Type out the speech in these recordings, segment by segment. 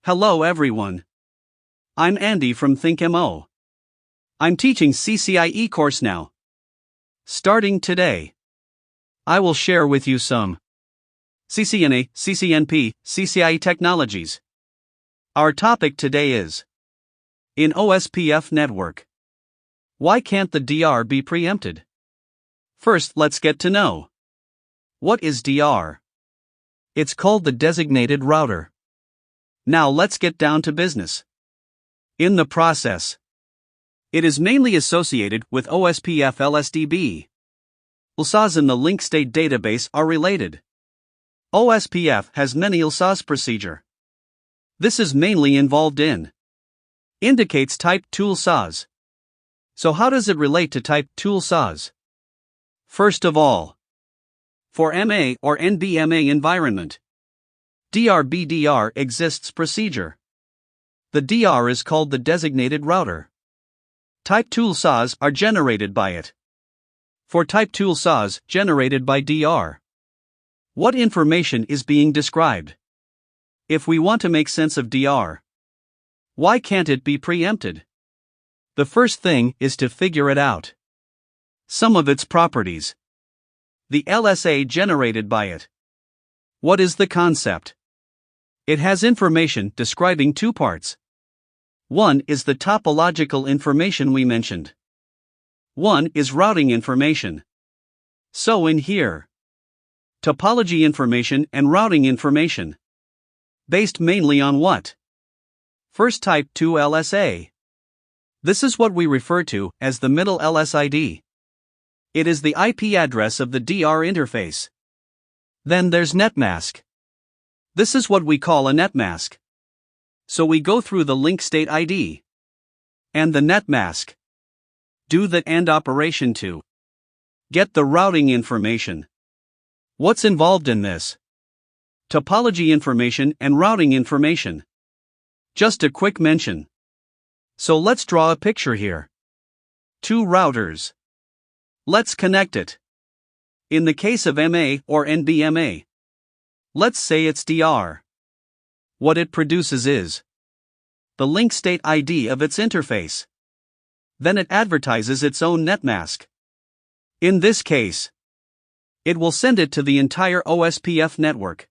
Hello everyone. I'm Andy from ThinkMo. I'm teaching CCIE course now. Starting today, I will share with you some CCNA, CCNP, CCIE technologies. Our topic today is in OSPF network. Why can't the DR be preempted? First, let's get to know what is DR. It's called the designated router. Now let's get down to business. In the process, it is mainly associated with OSPF LSDB. LSAs in the link state database are related. OSPF has many LSAs procedure. This is mainly involved in indicates type 2 LSAs. So how does it relate to type 2 LSAs? First of all, for MA or NBMA environment, DR-BDR exists procedure. The DR is called the designated router. Type 2 LSAs are generated by it. For type 2 LSAs generated by DR, what information is being described? If we want to make sense of DR, why can't it be preempted? The first thing is to figure it out. Some of its properties. The LSA generated by it. What is the concept? It has information describing two parts. One is the topological information we mentioned. One is routing information. So in here, topology information and routing information. Based mainly on what? First type 2 LSA. This is what we refer to as the middle LSID. It is the IP address of the DR interface. Then there's netmask. This is what we call a netmask. So we go through the link state ID and the netmask. Do the AND operation to get the routing information. What's involved in this? Topology information and routing information. Just a quick mention. So let's draw a picture here. Two routers. Let's connect it. In the case of MA or NBMA, let's say it's DR. What it produces is the link state ID of its interface. Then it advertises its own netmask. In this case, it will send it to the entire OSPF network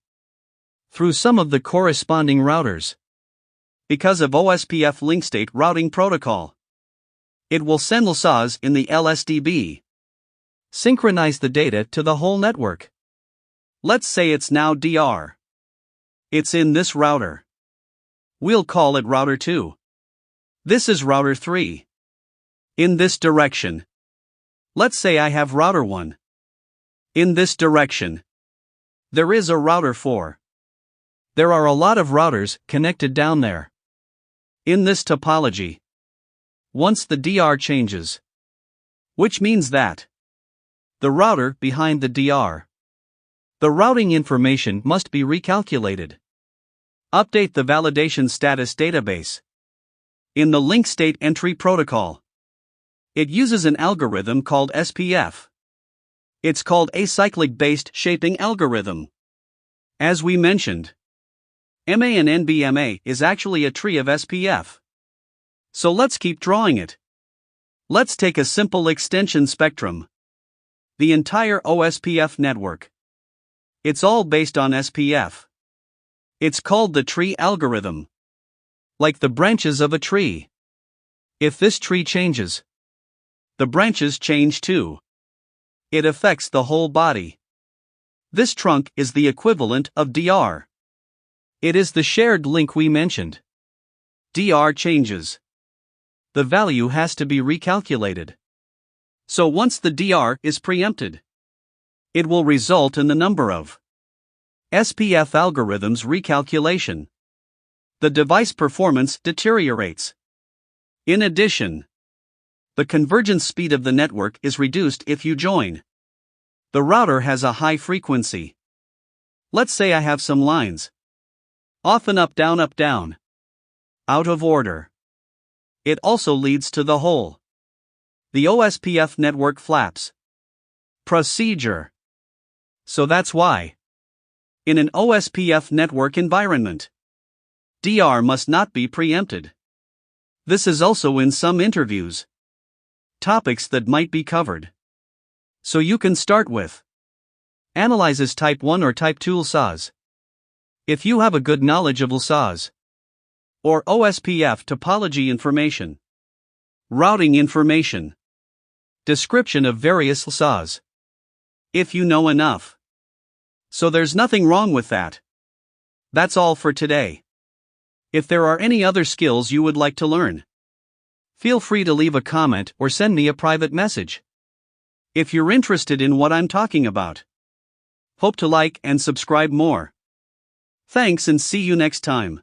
through some of the corresponding routers. Because of OSPF link state routing protocol, it will send LSAs in the LSDB. Synchronize the data to the whole network. Let's say it's now DR. It's in this router. We'll call it router 2. This is router 3. In this direction. Let's say I have router 1. In this direction. There is a router 4. There are a lot of routers connected down there. In this topology. Once the DR changes, which means that the router behind the DR, the routing information must be recalculated. Update the validation status database. In the link state entry protocol, it uses an algorithm called SPF. It's called acyclic based shaping algorithm. As we mentioned, MA and NBMA is actually a tree of SPF. So let's keep drawing it. Let's take a simple extension spectrum. The entire OSPF network. It's all based on SPF. It's called the tree algorithm. Like the branches of a tree. If this tree changes, the branches change too. It affects the whole body. This trunk is the equivalent of DR. It is the shared link we mentioned. DR changes. The value has to be recalculated. So once the DR is preempted, it will result in the number of SPF algorithms recalculation. The device performance deteriorates. In addition, the convergence speed of the network is reduced if you join. The router has a high frequency. Let's say I have some lines. Often up, down, out of order. It also leads to the whole. The OSPF network flaps. Procedure. So that's why. In an OSPF network environment, DR must not be preempted. This is also in some interviews. Topics that might be covered. So you can start with analyzes type 1 or type 2 LSAs. If you have a good knowledge of LSAs or OSPF topology information, routing information, description of various LSAs. If you know enough. So there's nothing wrong with that. That's all for today. If there are any other skills you would like to learn, feel free to leave a comment or send me a private message. If you're interested in what I'm talking about, hope to like and subscribe more. Thanks and see you next time.